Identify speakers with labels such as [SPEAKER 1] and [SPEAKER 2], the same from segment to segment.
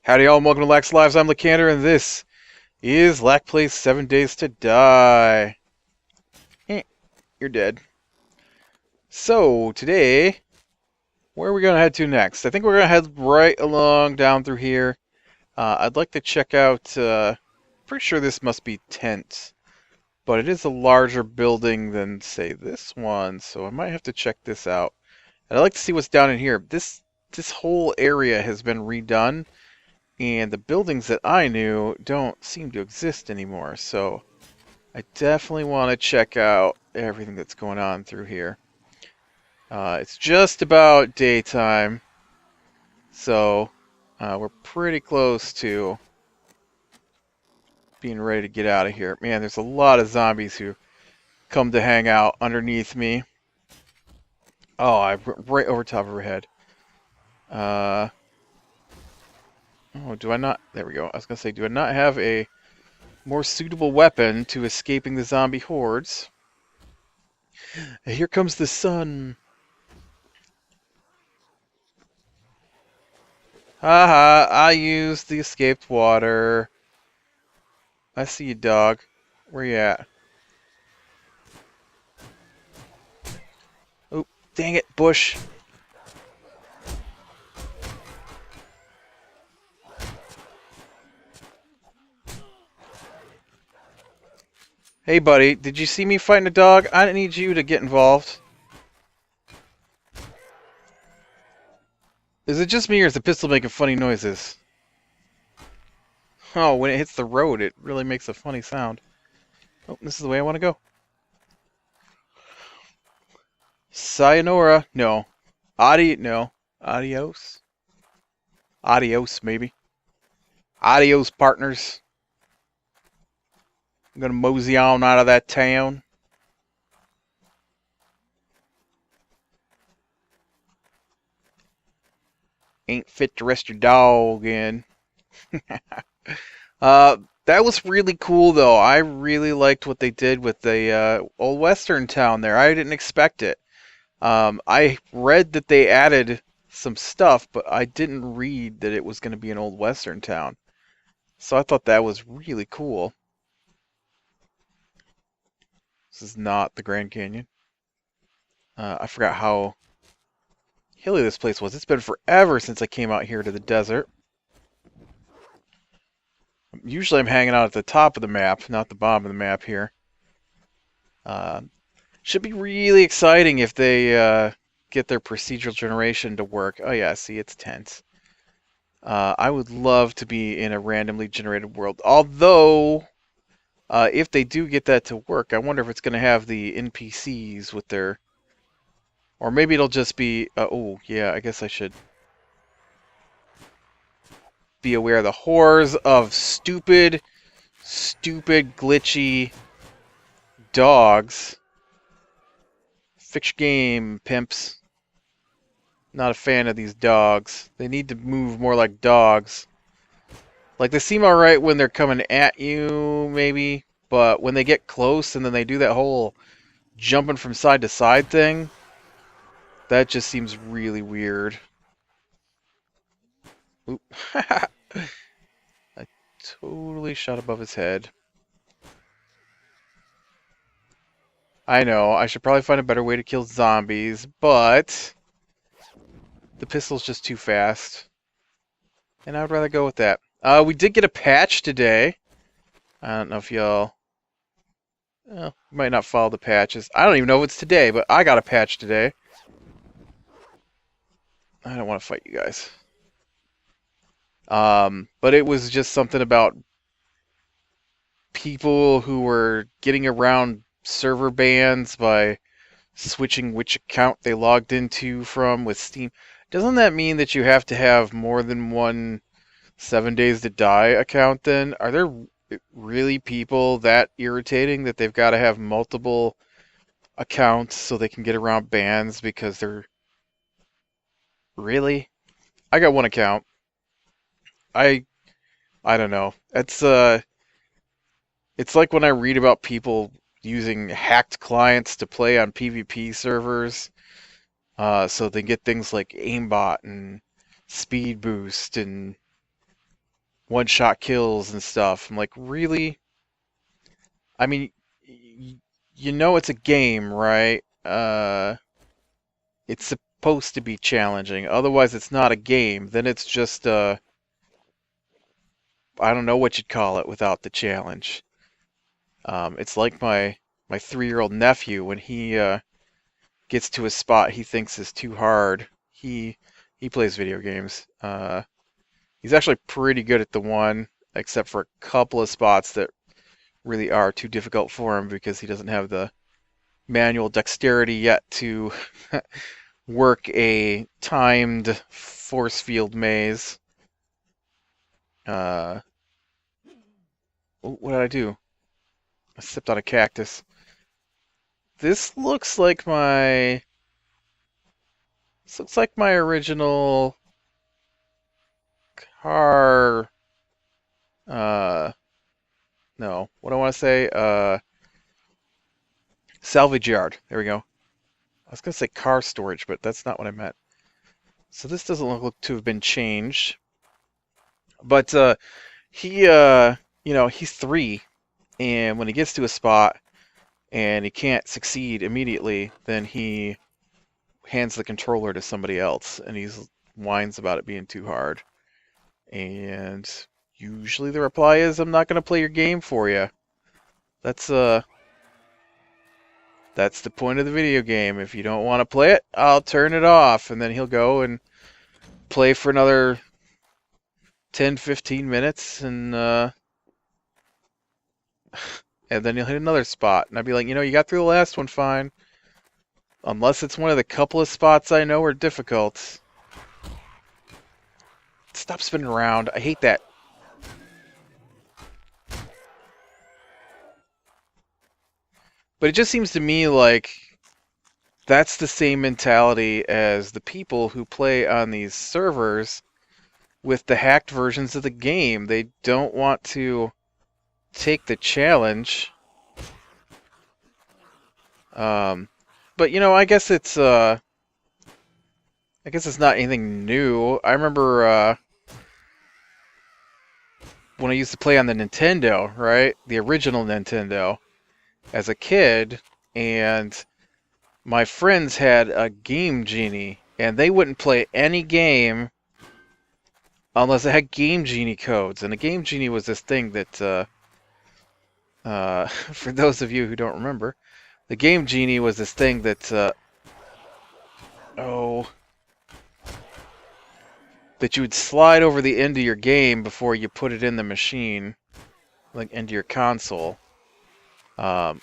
[SPEAKER 1] Howdy y'all, and welcome to Lax Lives. I'm Lycander, and this is Lack Plays 7 Days to Die. You're dead. So, today, where are we going to head to next? I think we're going to head right along down through here. I'd like to check out, pretty sure this must be tents, but it is a larger building than, say, this one, so I might have to check this out. And I'd like to see what's down in here. This whole area has been redone. And the buildings that I knew don't seem to exist anymore, so I definitely want to check out everything that's going on through here. It's just about daytime, so we're pretty close to being ready to get out of here. Man, there's a lot of zombies who come to hang out underneath me. Oh, I'm right over top of her head. Oh, do I not? There we go. I was going to say, do I not have a more suitable weapon to escaping the zombie hordes? Here comes the sun. Haha, I used the escaped water. I see you, dog. Where you at? Oh, dang it, bush. Hey, buddy, did you see me fighting a dog? I need you to get involved. Is it just me, or is the pistol making funny noises? Oh, when it hits the road, it really makes a funny sound. Oh, this is the way I want to go. Sayonara. No. No. Adios. Adios, maybe. Adios, partners. I'm gonna mosey on out of that town. Ain't fit to rest your dog in. That was really cool, though. I really liked what they did with the old western town there. I didn't expect it. I read that they added some stuff, but I didn't read that it was going to be an old western town. So I thought that was really cool. This is not the Grand Canyon. I forgot how hilly this place was. It's been forever since I came out here to the desert. Usually I'm hanging out at the top of the map, not the bottom of the map here. Should be really exciting if they get their procedural generation to work. Oh yeah, see, it's tense. I would love to be in a randomly generated world. Although, if they do get that to work, I wonder if it's going to have the NPCs with their... Or maybe it'll just be... oh, yeah, I guess I should be aware of the horrors of stupid, glitchy dogs. Fix your game, pimps. Not a fan of these dogs. They need to move more like dogs. Like, they seem alright when they're coming at you, maybe, but when they get close and then they do that whole jumping from side to side thing, that just seems really weird. Oop. I totally shot above his head. I know, I should probably find a better way to kill zombies, but the pistol's just too fast. And I would rather go with that. We did get a patch today. I don't know if y'all... Well, you might not follow the patches. I don't even know if it's today, but I got a patch today. I don't want to fight you guys. But it was just something about people who were getting around server bans by switching which account they logged into from with Steam. Doesn't that mean that you have to have more than one 7 Days to Die account then? Are there really people that irritating that they've got to have multiple accounts so they can get around bans because they're... Really? I got one account. I don't know. It's like when I read about people using hacked clients to play on PvP servers, so they get things like aimbot and speed boost and one-shot kills and stuff. I'm like, really? I mean, you know it's a game, right? It's supposed to be challenging. Otherwise, it's not a game. Then it's just, I don't know what you'd call it without the challenge. It's like my 3-year-old nephew when he gets to a spot he thinks is too hard. He plays video games. He's actually pretty good at the one, except for a couple of spots that really are too difficult for him because he doesn't have the manual dexterity yet to work a timed force field maze. Uh, what did I do? I stepped on a cactus. This looks like my... This looks like my original car... no. What do I want to say? Salvage yard. There we go. I was going to say car storage, but that's not what I meant. So this doesn't look to have been changed. But he, he's 3, and when he gets to a spot and he can't succeed immediately, then he hands the controller to somebody else, and he whines about it being too hard. And usually the reply is, "I'm not going to play your game for you." That's the point of the video game. If you don't want to play it, I'll turn it off, and then he'll go and play for another 10, 15 minutes, and then you'll hit another spot. And I'd be like, you got through the last one fine. Unless it's one of the couple of spots I know are difficult. Stop spinning around. I hate that. But it just seems to me like that's the same mentality as the people who play on these servers with the hacked versions of the game. They don't want to take the challenge. But I guess it's not anything new. I remember when I used to play on the Nintendo, right? The original Nintendo, as a kid, and my friends had a Game Genie, and they wouldn't play any game unless it had Game Genie codes. And a Game Genie was this thing that, for those of you who don't remember, the Game Genie was this thing that, that you would slide over the end of your game before you put it in the machine, like into your console. Because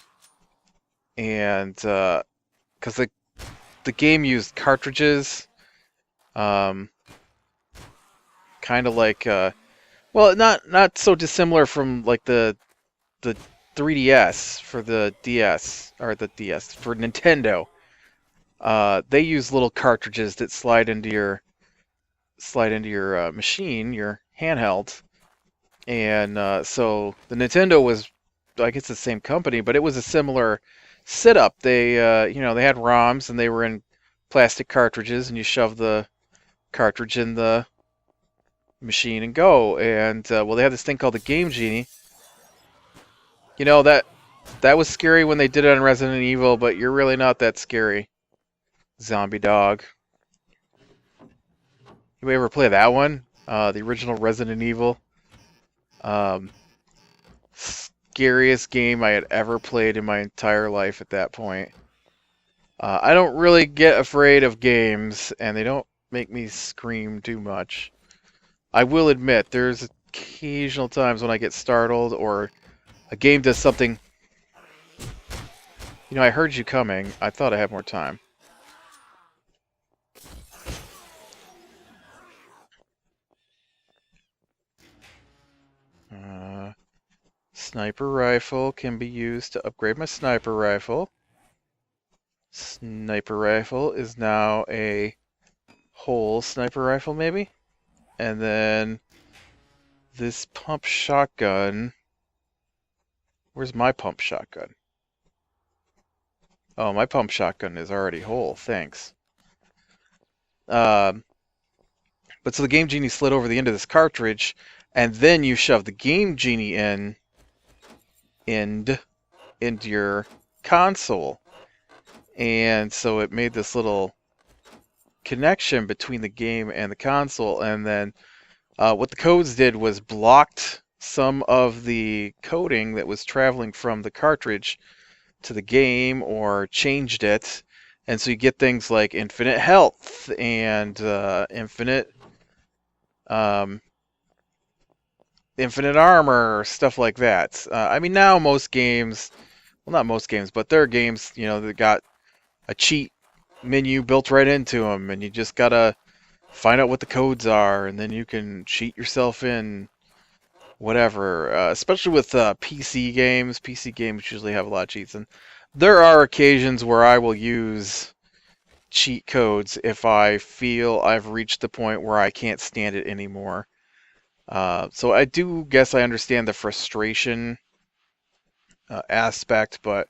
[SPEAKER 1] the game used cartridges, kind of like, well, not so dissimilar from like the 3DS for the DS, or the DS for Nintendo. They use little cartridges that slide into your machine, your handheld, and so the Nintendo was, I guess, the same company, but it was a similar setup. They they had ROMs, and they were in plastic cartridges, and you shove the cartridge in the machine and go. And well, they had this thing called the Game Genie. That was scary when they did it on Resident Evil, but you're really not that scary, zombie dog. You ever play that one? The original Resident Evil. Scariest game I had ever played in my entire life at that point. I don't really get afraid of games, and they don't make me scream too much. I will admit, there's occasional times when I get startled, or a game does something... I heard you coming. I thought I had more time. Sniper rifle can be used to upgrade my sniper rifle. Sniper rifle is now a whole sniper rifle, maybe? And then this pump shotgun. Where's my pump shotgun? Oh, my pump shotgun is already whole, thanks. But so the Game Genie slid over the end of this cartridge, and then you shove the Game Genie into your console. And so it made this little connection between the game and the console, and then what the codes did was blocked some of the coding that was traveling from the cartridge to the game, or changed it, and so you get things like infinite health and um, infinite armor, stuff like that. I mean, now most games, well, not most games, but there are games, that got a cheat menu built right into them, and you just gotta find out what the codes are, and then you can cheat yourself in whatever. Especially with PC games. PC games usually have a lot of cheats, and there are occasions where I will use cheat codes if I feel I've reached the point where I can't stand it anymore. So I do guess I understand the frustration aspect, but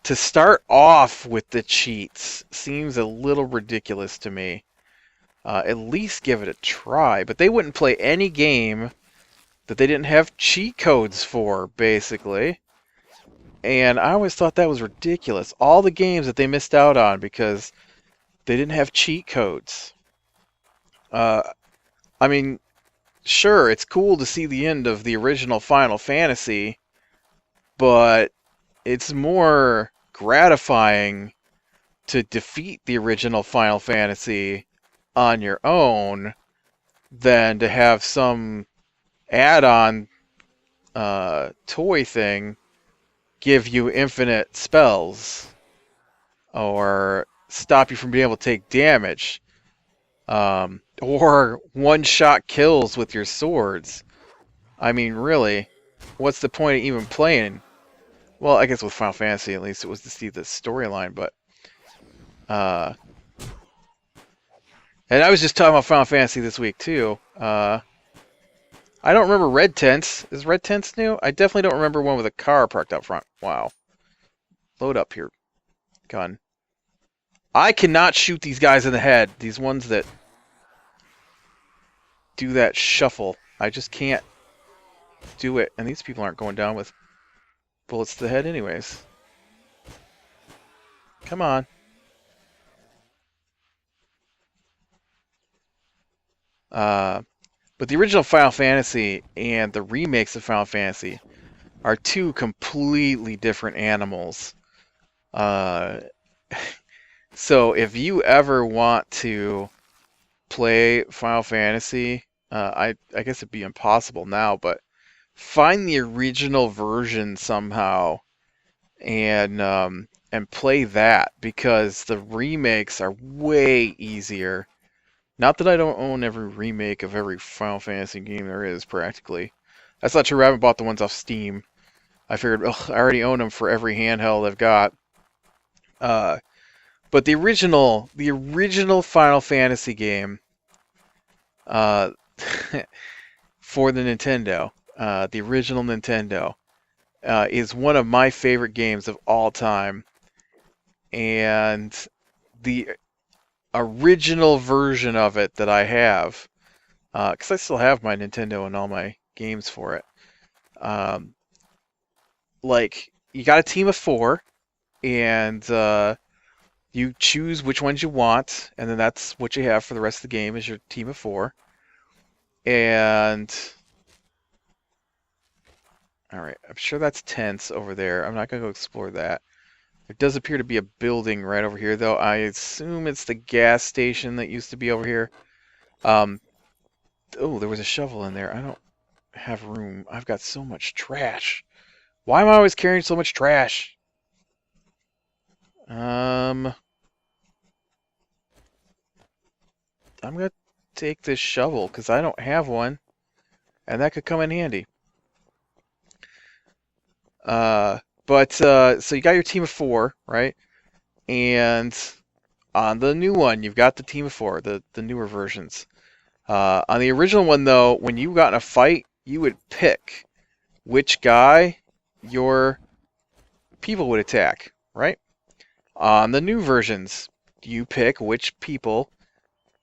[SPEAKER 1] to start off with the cheats seems a little ridiculous to me. At least give it a try. But they wouldn't play any game that they didn't have cheat codes for, basically. And I always thought that was ridiculous. All the games that they missed out on because they didn't have cheat codes. I mean, sure, it's cool to see the end of the original Final Fantasy, but it's more gratifying to defeat the original Final Fantasy on your own than to have some add-on toy thing give you infinite spells or stop you from being able to take damage, or one-shot kills with your swords. I mean, really, what's the point of even playing? Well, I guess with Final Fantasy, at least, it was to see the storyline, but and I was just talking about Final Fantasy this week, too. I don't remember Red Tents. Is Red Tents new? I definitely don't remember one with a car parked up front. Wow. Load up here. Gun. I cannot shoot these guys in the head. These ones that do that shuffle. I just can't do it. And these people aren't going down with bullets to the head anyways. Come on. But the original Final Fantasy and the remakes of Final Fantasy are two completely different animals. So if you ever want to play Final Fantasy, I guess it'd be impossible now, but find the original version somehow and play that, because the remakes are way easier. Not that I don't own every remake of every Final Fantasy game there is, practically. That's not true. I haven't bought the ones off Steam. I figured, I already own them for every handheld I've got. But the original Final Fantasy game, for the Nintendo, the original Nintendo, is one of my favorite games of all time. And the original version of it that I have, because I still have my Nintendo and all my games for it. Like, you got a team of 4, and you choose which ones you want, and then that's what you have for the rest of the game is your team of 4. And alright, I'm sure that's tents over there. I'm not going to go explore that. There does appear to be a building right over here, though. I assume it's the gas station that used to be over here. Oh, there was a shovel in there. I don't have room. I've got so much trash. Why am I always carrying so much trash? I'm going to take this shovel, because I don't have one. And that could come in handy. So you got your team of 4, right? And on the new one, you've got the team of 4, the newer versions. On the original one, though, when you got in a fight, you would pick which guy your people would attack, right? On the new versions, you pick which people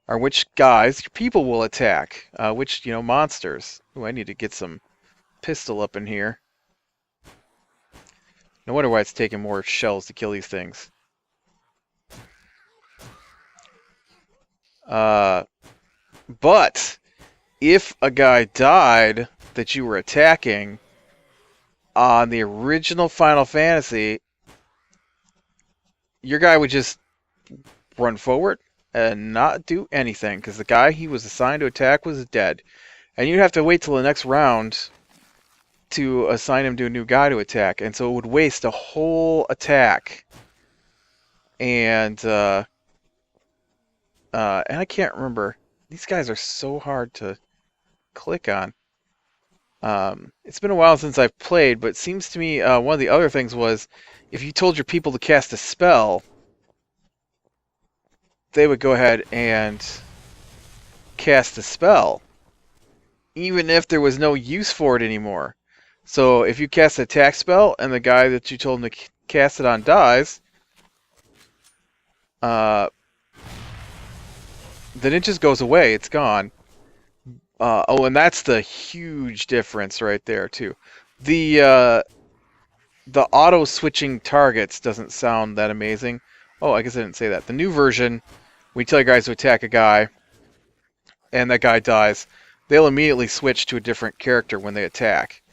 [SPEAKER 1] are which guys your people will attack. Which, monsters. Ooh, I need to get some pistol up in here. No wonder why it's taking more shells to kill these things. But if a guy died that you were attacking on the original Final Fantasy, your guy would just run forward and not do anything because the guy he was assigned to attack was dead. And you'd have to wait till the next round to assign him to a new guy to attack. And so it would waste a whole attack. And I can't remember. These guys are so hard to click on. It's been a while since I've played, but it seems to me one of the other things was if you told your people to cast a spell, they would go ahead and cast a spell, even if there was no use for it anymore. So if you cast an attack spell and the guy that you told him to cast it on dies, then it just goes away. It's gone. Oh, and that's the huge difference right there too. The auto switching targets doesn't sound that amazing. Oh, I guess I didn't say that. The new version, we tell you guys to attack a guy, and that guy dies, they'll immediately switch to a different character when they attack,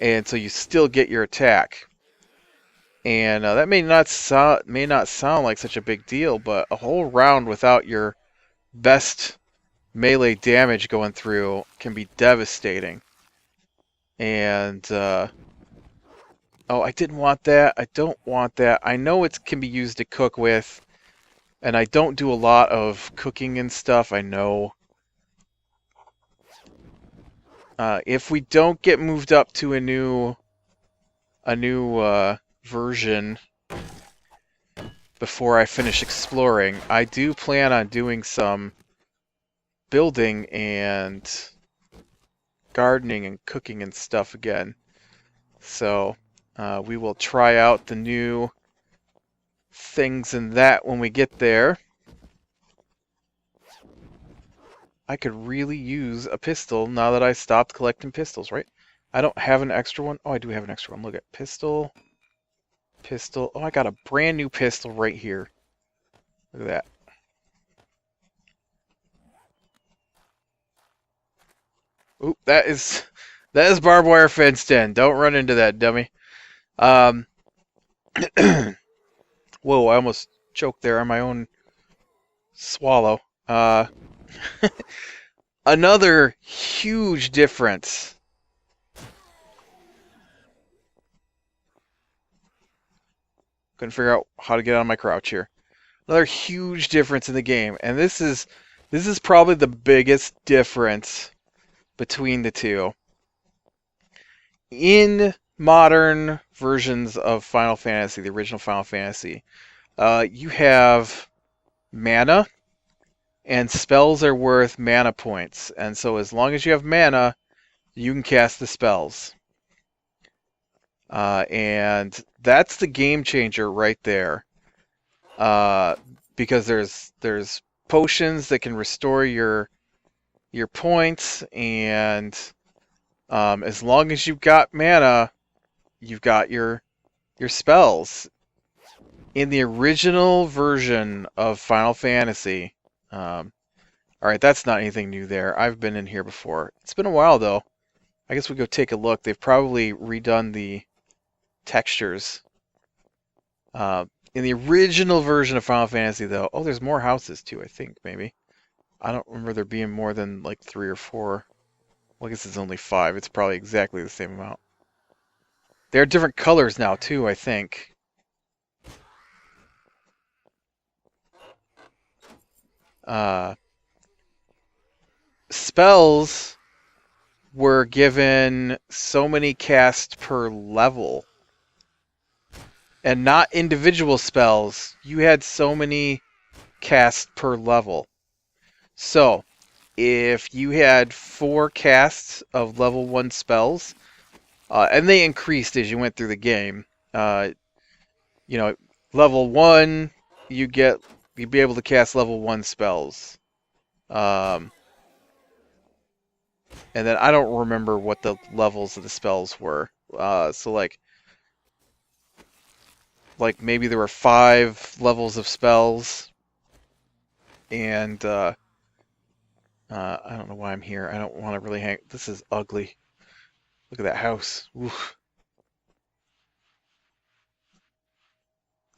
[SPEAKER 1] and so you still get your attack. And that may not sound like such a big deal, but a whole round without your best melee damage going through can be devastating. And oh, I didn't want that. I don't want that. I know it can be used to cook with, and I don't do a lot of cooking and stuff. I know. If we don't get moved up to a new version before I finish exploring, I do plan on doing some building and gardening and cooking and stuff again. So we will try out the new things in that when we get there. I could really use a pistol now that I stopped collecting pistols, right? I don't have an extra one. Oh, I do have an extra one. Look at pistol. Pistol. Oh, I got a brand new pistol right here. Look at that. Oop, that is barbed wire fenced in. Don't run into that, dummy. Whoa, I almost choked there on my own swallow. Another huge difference. Couldn't figure out how to get out of my crouch here. Another huge difference in the game, and this is probably the biggest difference between the two. In modern versions of Final Fantasy, the original Final Fantasy, you have mana, and spells are worth mana points. And so as long as you have mana, you can cast the spells. And that's the game changer right there. Because there's potions that can restore your points, and as long as you've got mana, you've got your spells. In the original version of Final Fantasy, alright, that's not anything new there. I've been in here before. It's been a while though. I guess we go take a look. They've probably redone the textures. In the original version of Final Fantasy though, oh, there's more houses too, I think, maybe. I don't remember there being more than like 3 or 4. Well, I guess it's only 5. It's probably exactly the same amount. They're different colors now too, I think. Spells were given so many casts per level. And not individual spells. You had so many casts per level. So, if you had 4 casts of level 1 spells, and they increased as you went through the game. Level 1, you'd be able to cast level 1 spells. Um, and then I don't remember what the levels of the spells were. So like maybe there were 5 levels of spells, and I don't know why I'm here. I don't want to really hang. This is ugly. Look at that house. Oof.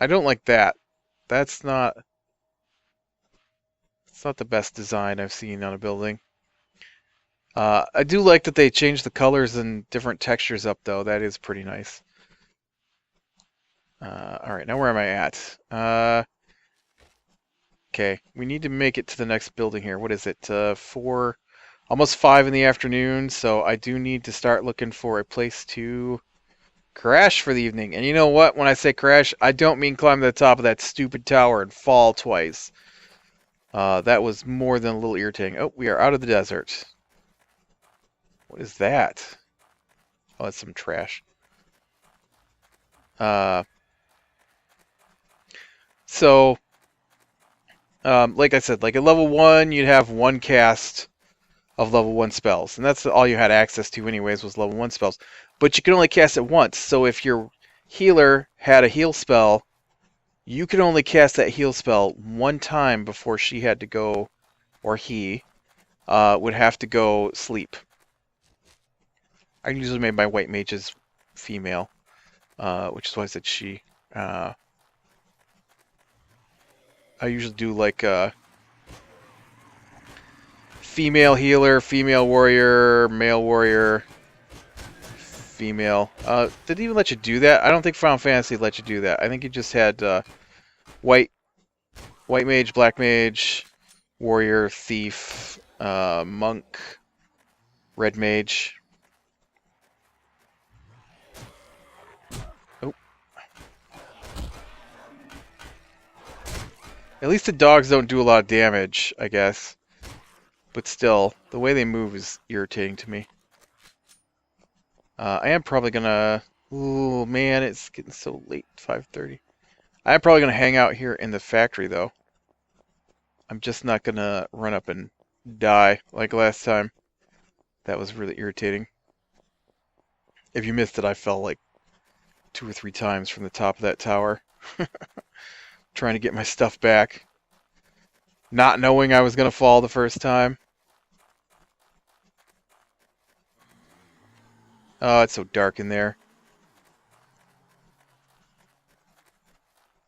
[SPEAKER 1] I don't like that. That's not. It's not the best design I've seen on a building. I do like that they changed the colors and different textures up, though. That is pretty nice. All right, now where am I at? Okay, we need to make it to the next building here. What is it? 4, almost 5 in the afternoon. So I do need to start looking for a place to crash for the evening. And you know what? When I say crash, I don't mean climb to the top of that stupid tower and fall twice. That was more than a little irritating. Oh, we are out of the desert. What is that? Oh, that's some trash. So, like I said, like at level 1, you'd have 1 cast of level 1 spells. And that's all you had access to anyways, was level 1 spells. But you can only cast it once. So if your healer had a heal spell, you could only cast that heal spell 1 time before she had to go, or he, would have to go sleep. I usually made my white mages female, which is why I said she. I usually do like female healer, female warrior, male warrior, female. Did it even let you do that? I don't think Final Fantasy let you do that. I think you just had white mage, black mage, warrior, thief, monk, red mage. Oh. At least the dogs don't do a lot of damage, I guess. But still, the way they move is irritating to me. I am probably gonna... Ooh, man, it's getting so late, 5:30. I am probably gonna hang out here in the factory, though. I'm just not gonna run up and die like last time. That was really irritating. If you missed it, I fell like 2 or 3 times from the top of that tower. Trying to get my stuff back. Not knowing I was gonna fall the first time. Oh, it's so dark in there.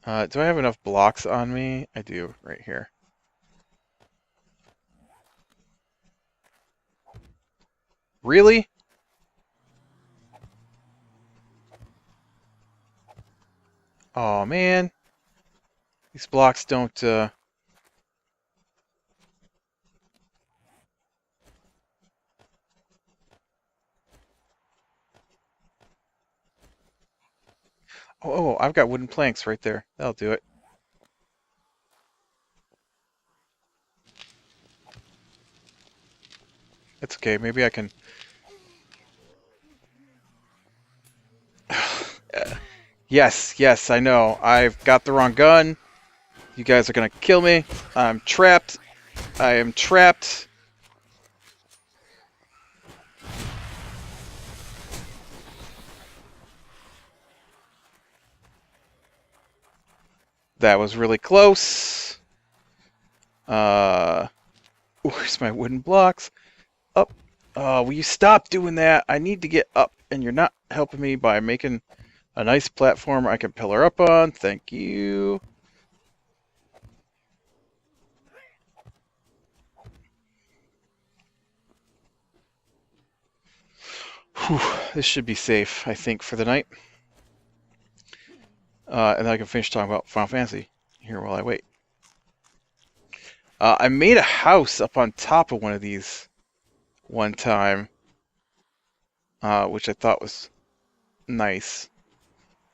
[SPEAKER 1] Do I have enough blocks on me? I do, right here. Really? Oh, man. These blocks don't, Oh, I've got wooden planks right there. That'll do it. It's okay. Maybe I can... Yes, I know. I've got the wrong gun. You guys are gonna kill me. I'm trapped. I am trapped. That was really close. Where's my wooden blocks? Up. Will you stop doing that? I need to get up, and you're not helping me by making a nice platform I can pillar up on. Thank you. Whew, this should be safe, I think, for the night. And then I can finish talking about Final Fantasy here while I wait. I made a house up on top of one of these one time, which I thought was nice.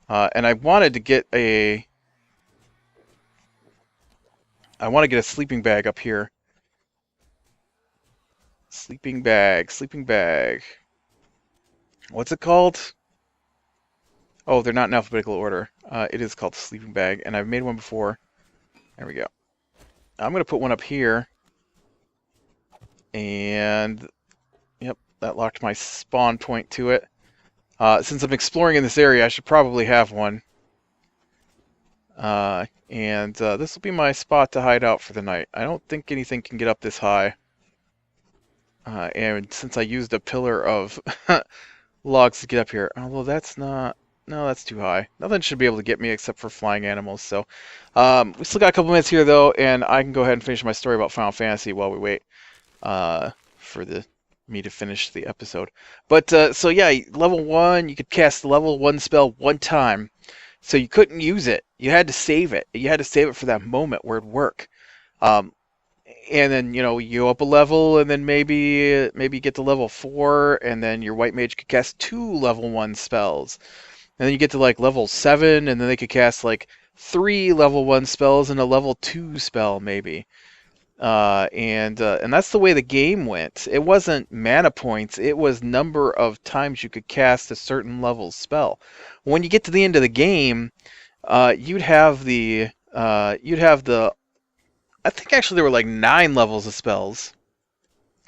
[SPEAKER 1] And I wanted to get a... I want to get a sleeping bag up here. Sleeping bag. What's it called? Oh, they're not in alphabetical order. It is called the sleeping bag, and I've made one before. There we go. I'm going to put one up here. And, yep, that locked my spawn point to it. Since I'm exploring in this area, I should probably have one. And this will be my spot to hide out for the night. I don't think anything can get up this high. And since I used a pillar of logs to get up here, although that's not... No, that's too high. Nothing should be able to get me except for flying animals. So we still got a couple minutes here, though, and I can go ahead and finish my story about Final Fantasy while we wait for me to finish the episode. But, so yeah, level 1, you could cast the level 1 spell one time. So you couldn't use it. You had to save it. You had to save it for that moment where it'd work. And then, you know, you go up a level, and then maybe get to level 4, and then your white mage could cast 2 level 1 spells. And then you get to like level 7, and then they could cast like 3 level 1 spells and a level 2 spell maybe. And that's the way the game went. It wasn't mana points, it was number of times you could cast a certain level spell. When you get to the end of the game, you'd have the I think actually there were like 9 levels of spells.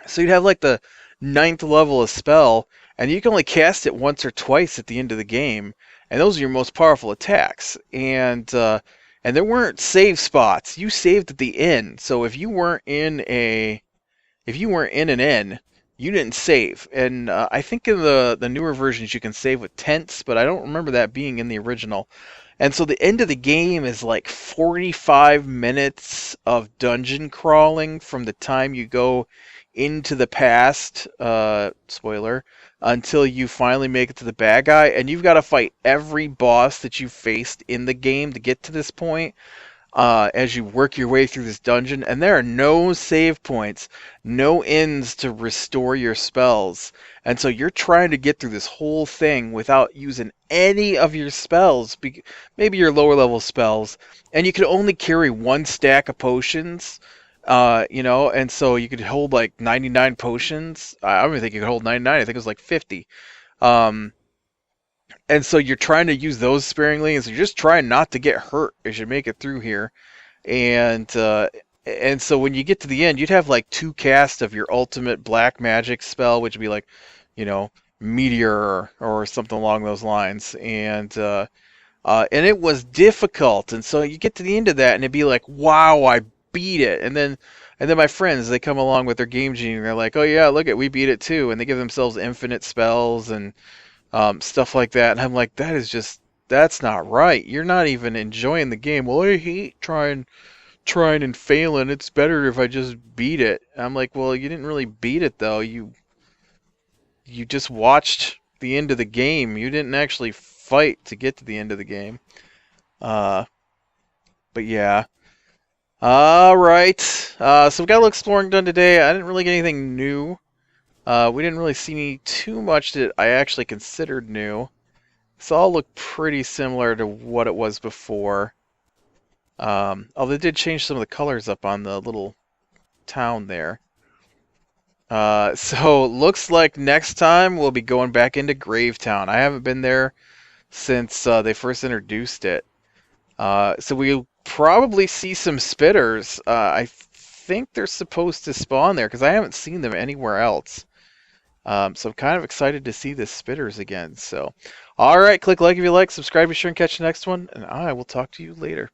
[SPEAKER 1] So you'd have like the 9th level of spell, and you can only cast it once or twice at the end of the game, and those are your most powerful attacks. And there weren't save spots. You saved at the end. So if you weren't in an inn, you didn't save. And I think in the newer versions you can save with tents, but I don't remember that being in the original. And so the end of the game is like 45 minutes of dungeon crawling from the time you go into the past, spoiler, until you finally make it to the bad guy, and you've got to fight every boss that you faced in the game to get to this point. As you work your way through this dungeon, and there are no save points, no ends to restore your spells, and so you're trying to get through this whole thing without using any of your spells, maybe your lower level spells, and you could only carry 1 stack of potions, you know, and so you could hold like 99 potions. I don't even think you could hold 99, I think it was like 50. And so you're trying to use those sparingly, and so you're just trying not to get hurt as you make it through here. And so when you get to the end, you'd have like 2 casts of your ultimate black magic spell, which would be like, you know, meteor or something along those lines. And it was difficult. And so you get to the end of that, and it'd be like, wow, I beat it. And then my friends, they come along with their game genie, and they're like, oh yeah, look we beat it too. And they give themselves infinite spells and stuff like that, and I'm like, that's not right. You're not even enjoying the game. Well, I hate trying and failing. It's better if I just beat it. I'm like, well, you didn't really beat it though. You just watched the end of the game. You didn't actually fight to get to the end of the game. But yeah. All right. So we got a little exploring done today. I didn't really get anything new. We didn't really see too much that I actually considered new. This all looked pretty similar to what it was before. Although they did change some of the colors up on the little town there. So looks like next time we'll be going back into Gravetown. I haven't been there since they first introduced it. So we'll probably see some spitters. I think they're supposed to spawn there because I haven't seen them anywhere else. So I'm kind of excited to see the spitters again. So, alright, click like if you like, subscribe, be sure and catch the next one, and I will talk to you later.